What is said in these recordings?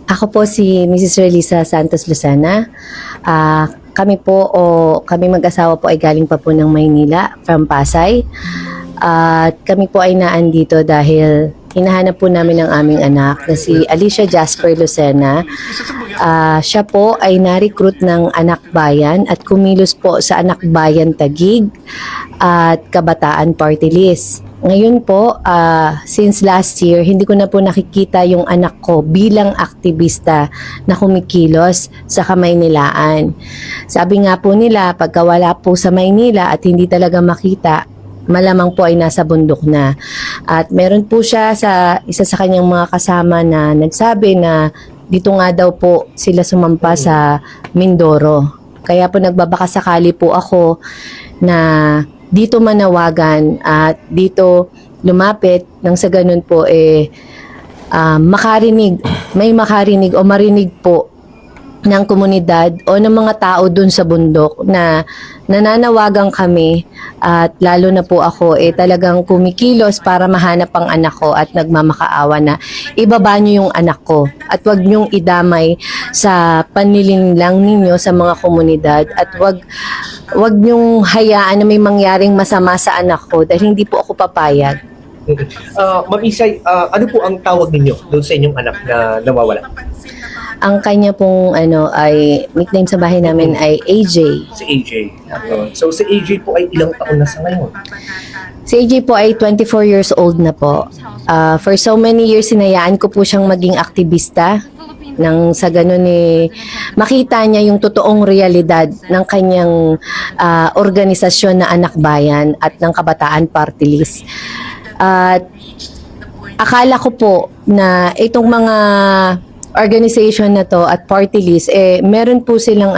Ako po si Mrs. Relisa Santos Lucena. Kami mag-asawa po ay galing pa po ng Maynila from Pasay. At kami po ay naandito dahil hinahanap po namin ang aming anak na si Alicia Jasper Lucena. Siya po ay na-recruit ng Anak Bayan at kumilos po sa Anak Bayan Taguig at Kabataan Party List. Ngayon po, since last year, hindi ko na po nakikita yung anak ko bilang aktivista na kumikilos sa Kamaynilaan. Sabi nga po nila, pagka wala po sa Maynila at hindi talaga makita, malamang po ay nasa bundok na. At meron po siya sa isa sa kanyang mga kasama na nagsabi na dito nga daw po sila sumampa sa Mindoro. Kaya po nagbabakasakali po ako na dito manawagan at dito lumapit nang sa ganun po may makarinig o marinig po ng komunidad o ng mga tao dun sa bundok na nananawagan kami at lalo na po ako talagang kumikilos para mahanap ang anak ko at nagmamakaawa na ibaba niyo yung anak ko at wag niyong idamay sa panlilinlang ninyo sa mga komunidad at wag niyong hayaan na may mangyaring masama sa anak ko dahil hindi po ako papayag. Ma'am Isay, ano po ang tawag ninyo doon sa inyong anak na nawawala? Ang kanya pong ay nickname sa bahay namin ay AJ. Si AJ. So si AJ po ay ilang taon na sa ngayon? Si AJ po ay 24 years old na po. For so many years, sinayaan ko po siyang maging aktivista nang sa ganun makita niya yung totoong realidad ng kanyang organisasyon na Anak Bayan at ng Kabataan Party List. At akala ko po na itong mga organization na to at party list, meron po silang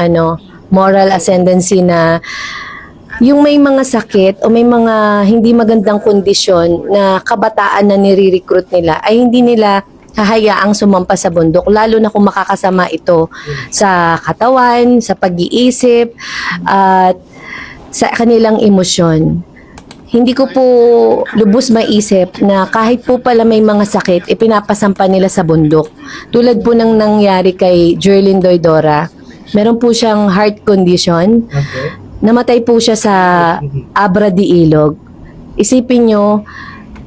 moral ascendancy na yung may mga sakit o may mga hindi magandang kondisyon na kabataan na nire-recruit nila ay hindi nila hahayaang sumampa sa bundok, lalo na kung makakasama ito sa katawan, sa pag-iisip, at sa kanilang emosyon. Hindi ko po lubos maisip na kahit po pala may mga sakit, ipinapasampa nila sa bundok. Tulad po ng nangyari kay Jerlyn Doydora, meron po siyang heart condition. Okay. Namatay po siya sa Abra de Ilog. Isipin nyo,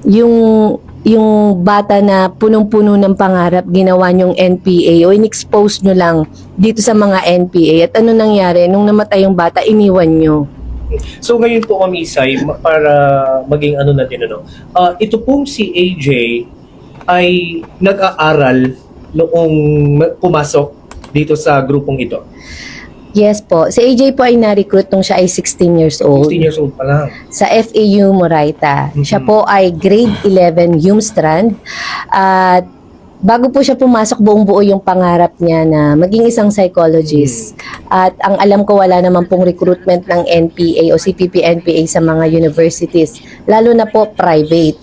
yung bata na punong-puno ng pangarap, ginawa nyong NPA o in-expose nyo lang dito sa mga NPA. At ano nangyari? Nung namatay yung bata, iniwan nyo. So ngayon po, Ma'am Isay, para maging ito pong si AJ ay nag-aaral noong pumasok dito sa grupong ito. Yes po. Si AJ po ay na-recruit nung siya ay 16 years old. 16 years old pa lang. Sa FAU Moraita. Siya po ay grade 11 Humestrand. At bago po siya pumasok, buong buo yung pangarap niya na maging isang psychologist. At ang alam ko, wala naman pong recruitment ng NPA o CPP-NPA sa mga universities, lalo na po private.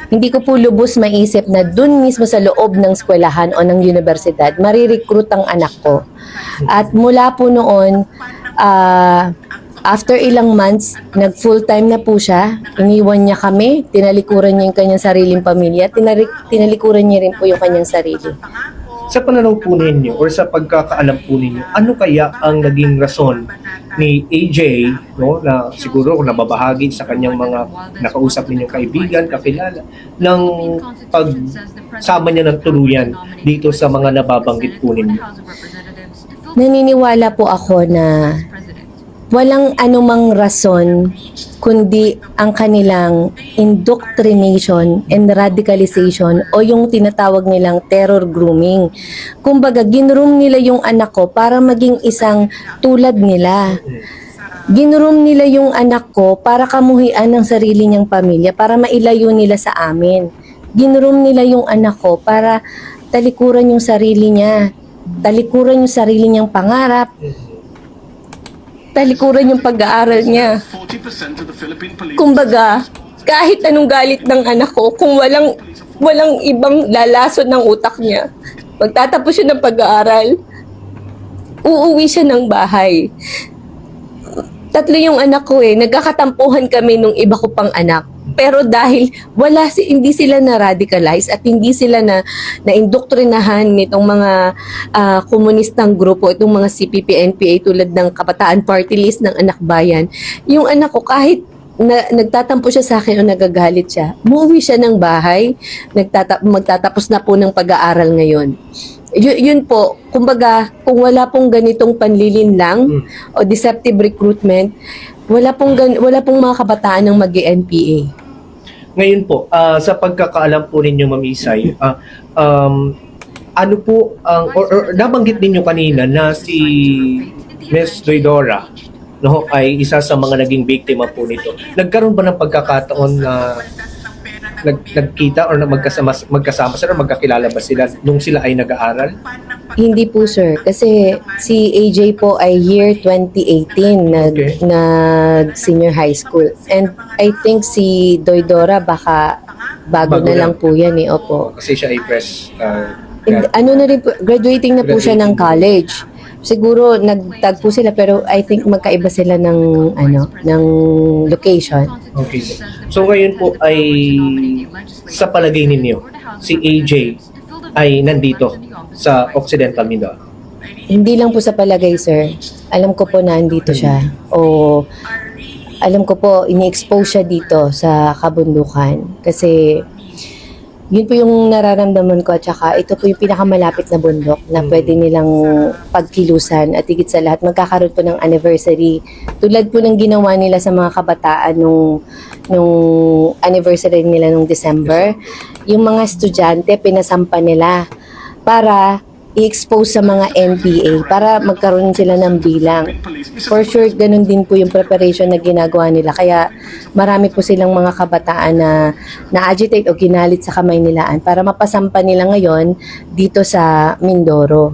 Hindi ko po lubos maisip na dun mismo sa loob ng eskwelahan o ng universidad, marirecruit ang anak ko. At mula po noon, after ilang months, nag-full-time na po siya. Iniwan niya kami, tinalikuran niya yung kanyang sariling pamilya, tinalikuran niya rin po yung kanyang sarili. Sa pananaw po ninyo or sa pagkakaalam po ninyo, ano kaya ang naging rason ni AJ, no, na siguro kung nababahagi sa kanyang mga nakausap ninyong kaibigan, kakilala, ng pagsama niya ng tuluyan dito sa mga nababanggit po ninyo? Naniniwala po ako na walang anumang rason kundi ang kanilang indoctrination and radicalization o yung tinatawag nilang terror grooming. Kumbaga, ginroom nila yung anak ko para maging isang tulad nila. Ginroom nila yung anak ko para kamuhian ng sarili niyang pamilya, para mailayo nila sa amin. Ginroom nila yung anak ko para talikuran yung sarili niya, talikuran yung sarili niyang pangarap, talikuran yung pag-aaral niya. Kumbaga, kahit anong galit ng anak ko, kung walang ibang lalason ng utak niya, magtatapos siya ng pag-aaral, uuwi siya ng bahay. 3 yung anak ko nagkakatampuhan kami nung iba ko pang anak. Pero dahil hindi sila na-radicalize at hindi sila na-indoktrinahan nitong mga komunistang grupo, itong mga CPP-NPA tulad ng Kabataan Party List ng Anak Bayan, yung anak ko kahit nagtatampo siya sa akin o nagagalit siya, umuwi siya ng bahay, magtatapos na po ng pag-aaral ngayon. Yun po, kumbaga, kung wala pong ganitong panlilinlang o deceptive recruitment, wala pong mga kabataan ng mag-NPA. Ngayon po, sa pagkakaalam po ninyo, Ma'am Isay, ano po ang or nabanggit ninyo kanina na si Ms. Doidora, no, ay isa sa mga naging biktima po nito. Nagkaroon ba ng pagkakataon na nagkita or na magkasama sila or magkakilala ba sila nung sila ay nag-aaral? Hindi po, sir. Kasi si AJ po ay year 2018 nag-senior high school. And I think si Doidora baka bago na lang po yan eh. Opo. Kasi siya ay fresh. Ano na rin po, graduating na po siya ng college. Siguro nagtag po sila pero I think magkaiba sila ng location. Okay. So ngayon po ay sa palagay ninyo, si AJ ay nandito sa Occidental Mindoro. Hindi lang po sa palagay, sir. Alam ko po na andito siya. O alam ko po ini-expose siya dito sa kabundukan kasi yun po yung nararamdaman ko at saka ito po yung pinakamalapit na bundok na pwede nilang pagkilusan at higit sa lahat magkakaroon po ng anniversary tulad po ng ginawa nila sa mga kabataan nung anniversary nila nung December. Yung mga estudyante pinasampa nila para i-expose sa mga NPA para magkaroon sila ng bilang. For sure, ganun din po yung preparation na ginagawa nila. Kaya marami po silang mga kabataan na agitate o ginalit sa kamay nilaan para mapasampa nila ngayon dito sa Mindoro.